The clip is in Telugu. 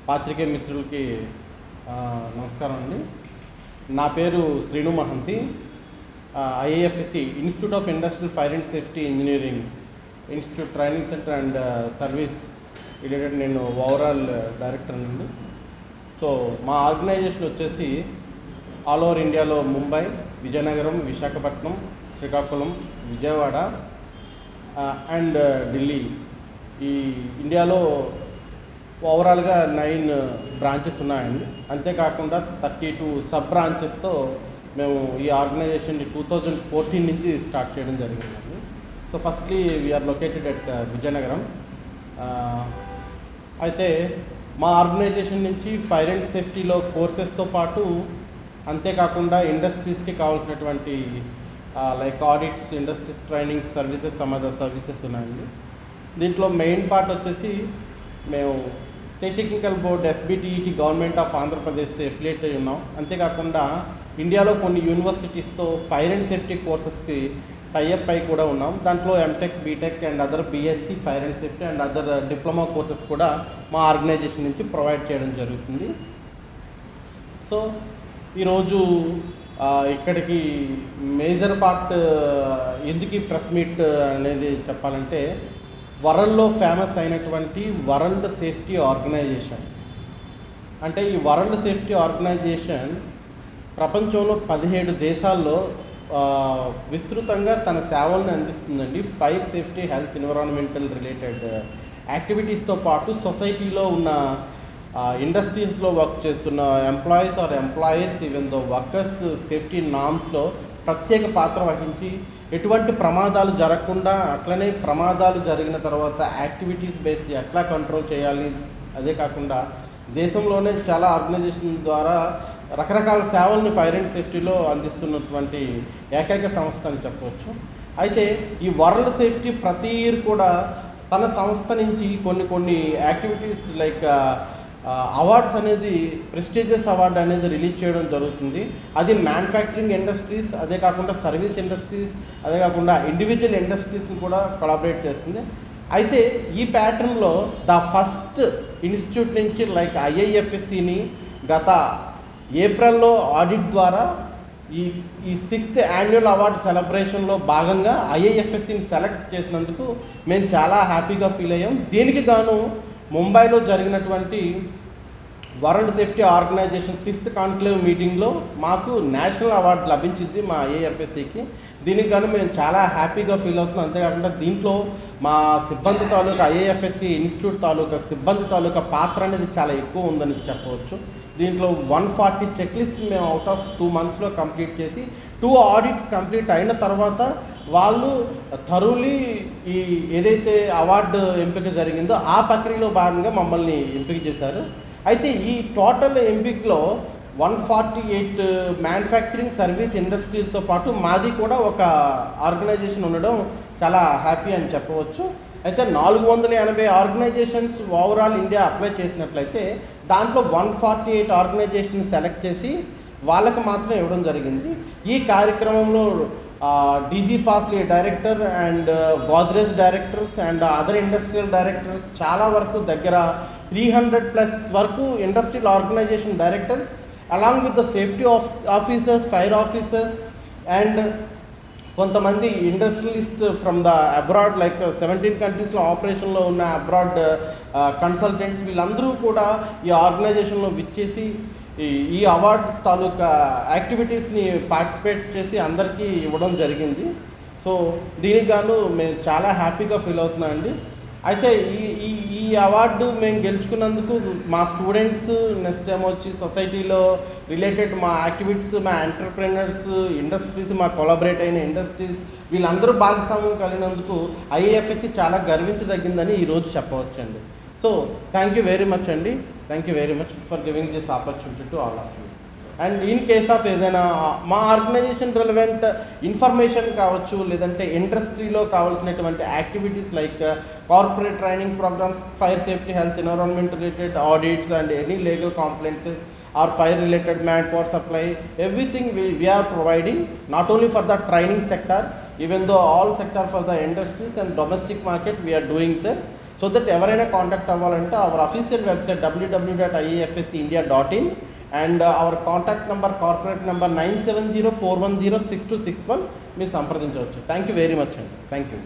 పాత్రికేయ మిత్రులకి నమస్కారం అండి. నా పేరు Srinu Mahanti. IAFSC institute of industrial fire and safety engineering institute training centre and service related నేను ఓవరాల్ డైరెక్టర్ అండి. సో మా ఆర్గనైజేషన్ వచ్చేసి ఆల్ ఓవర్ ఇండియాలో ముంబై, విజయనగరం, విశాఖపట్నం, శ్రీకాకుళం, విజయవాడ అండ్ ఢిల్లీ, ఈ ఇండియాలో ఓవరాల్గా 9 బ్రాంచెస్ ఉన్నాయండి. అంతేకాకుండా 32 సబ్ బ్రాంచెస్తో మేము ఈ ఆర్గనైజేషన్ని 2014 నుంచి స్టార్ట్ చేయడం జరిగిందండి. So firstly we are located at Vizianagaram. అయితే మా ఆర్గనైజేషన్ నుంచి ఫైర్ అండ్ సేఫ్టీలో కోర్సెస్తో పాటు అంతేకాకుండా ఇండస్ట్రీస్కి కావాల్సినటువంటి like audits, industries training services, some other services ఉన్నాయండి. దీంట్లో మెయిన్ పార్ట్ వచ్చేసి మేము state technical board SBTET government of ఆంధ్రప్రదేశ్తో ఎఫిలియేట్ అయి ఉన్నాం. అంతేకాకుండా ఇండియాలో కొన్ని యూనివర్సిటీస్తో ఫైర్ అండ్ సేఫ్టీ కోర్సెస్కి టైఅప్ అయి కూడా ఉన్నాం. దాంట్లో M Tech, B Tech and other BSc fire and safety and other diploma courses కూడా మా ఆర్గనైజేషన్ నుంచి ప్రొవైడ్ చేయడం జరుగుతుంది. సో ఈరోజు ఇక్కడికి మేజర్ పార్ట్ ఎందుకు ప్రెస్ మీట్ అనేది చెప్పాలంటే, వరల్డ్లో ఫేమస్ అయినటువంటి వరల్డ్ సేఫ్టీ ఆర్గనైజేషన్, అంటే ఈ వరల్డ్ సేఫ్టీ ఆర్గనైజేషన్ ప్రపంచంలో 17 దేశాల్లో విస్తృతంగా తన సేవలను అందిస్తుందండి. Fire safety, health, environmental related యాక్టివిటీస్తో పాటు సొసైటీలో ఉన్న ఇండస్ట్రీస్లో వర్క్ చేస్తున్న employees even though workers safety నామ్స్లో ప్రత్యేక పాత్ర వహించి ఎటువంటి ప్రమాదాలు జరగకుండా, అట్లనే ప్రమాదాలు జరిగిన తర్వాత యాక్టివిటీస్ బేస్ ఎట్లా కంట్రోల్ చేయాలి, అదే కాకుండా దేశంలోనే చాలా ఆర్గనైజేషన్ ద్వారా రకరకాల సేవలను ఫైర్ అండ్ సేఫ్టీలో అందిస్తున్నటువంటి ఏకైక సంస్థ అని చెప్పవచ్చు. అయితే ఈ వరల్డ్ సేఫ్టీ ప్రతి ఇయర్ కూడా తన సంస్థ నుంచి కొన్ని యాక్టివిటీస్ లైక్ అవార్డ్స్ అనేది, ప్రెస్టీజియస్ అవార్డు అనేది రిలీజ్ చేయడం జరుగుతుంది. అది మ్యానుఫ్యాక్చరింగ్ ఇండస్ట్రీస్, అదే కాకుండా సర్వీస్ ఇండస్ట్రీస్, అదే కాకుండా ఇండివిజువల్ ఇండస్ట్రీస్ని కూడా కొలాబరేట్ చేస్తుంది. అయితే ఈ ప్యాటర్న్లో ద ఫస్ట్ ఇన్స్టిట్యూట్ నుంచి లైక్ IIFSCని గత ఏప్రిల్లో ఆడిట్ ద్వారా ఈ 6th యాన్యువల్ అవార్డు సెలబ్రేషన్లో భాగంగా IIFSCని సెలెక్ట్ చేసినందుకు మేము చాలా హ్యాపీగా ఫీల్ అయ్యాం. దీనికి గాను ముంబైలో జరిగినటువంటి world safety organisation 6th conclave మీటింగ్లో మాకు నేషనల్ అవార్డు లభించింది మా IIFSCకి. దీనికి గాను మేము చాలా హ్యాపీగా ఫీల్ అవుతున్నాం. అంతేకాకుండా దీంట్లో మా సిబ్బంది తాలూకా, IIFSC ఇన్స్టిట్యూట్ తాలూకా సిబ్బంది తాలూకా పాత్ర అనేది చాలా ఎక్కువ ఉందని చెప్పవచ్చు. దీంట్లో 140 చెక్లిస్ట్ మేము అవుట్ ఆఫ్ 2 monthsలో కంప్లీట్ చేసి 2 ఆడిట్స్ కంప్లీట్ అయిన తర్వాత వాళ్ళు థరోలీ ఈ ఏదైతే అవార్డు ఎంపిక జరిగిందో ఆ ప్రక్రియలో భాగంగా మమ్మల్ని ఎంపిక చేశారు. అయితే ఈ టోటల్ ఎంపికలో 148 మ్యానుఫ్యాక్చరింగ్ సర్వీస్ ఇండస్ట్రీలతో పాటు మాది కూడా ఒక ఆర్గనైజేషన్ ఉండడం చాలా హ్యాపీ అని చెప్పవచ్చు. అయితే 480 ఆర్గనైజేషన్స్ ఓవరాల్ ఇండియా అప్లై చేసినట్లయితే దాంట్లో 148 ఆర్గనైజేషన్ సెలెక్ట్ చేసి వాళ్ళకి మాత్రం ఇవ్వడం జరిగింది. ఈ కార్యక్రమంలో DG ఫాస్ట్లీ director and Godrej directors and other industrial directors, చాలా వరకు దగ్గర 300+ వరకు industrial organisation directors along with the safety officers, fire officers and కొంతమంది industrialist from the abroad like 17 కంట్రీస్లో ఆపరేషన్లో ఉన్న అబ్రాడ్ కన్సల్టెంట్స్, వీళ్ళందరూ కూడా ఈ ఆర్గనైజేషన్లో విచ్చేసి ఈ అవార్డ్స్ తాలూకా యాక్టివిటీస్ని పార్టిసిపేట్ చేసి అందరికీ ఇవ్వడం జరిగింది. సో దీనికి గాను మేము చాలా హ్యాపీగా ఫీల్ అవుతున్నామండి. అయితే ఈ అవార్డు మేము గెలుచుకున్నందుకు మా స్టూడెంట్స్, నెక్స్ట్ ఏమో వచ్చి సొసైటీలో రిలేటెడ్ మా యాక్టివిటీస్, మా ఎంటర్ప్రెనర్స్, ఇండస్ట్రీస్, మా కొలాబరేట్ అయిన ఇండస్ట్రీస్, వీళ్ళందరూ భాగస్వామ్యం కలిగినందుకు IIFSC చాలా గర్వించదగిందని ఈరోజు చెప్పవచ్చండి. So thank you very much అండి. Thank you very much for giving this opportunity to all of you. And in case of ఏదైనా మా ఆర్గనైజేషన్ రిలవెంట్ ఇన్ఫర్మేషన్ కావచ్చు, లేదంటే ఇండస్ట్రీలో కావాల్సినటువంటి activities like corporate training programs, fire safety, health, environment related audits and any legal compliances or fire related manpower supply, everything we are providing, not only for the training sector, even though all sector for the industries and domestic market we are doing, sir. So that ఎవరైనా కాంటాక్ట్ అవ్వాలంటే hour official website www.iefsindia.in and hour contact number corporate number 9704106261 మీరు సంప్రదించవచ్చు. థ్యాంక్ యూ వెరీ మచ్ అండి. Thank you.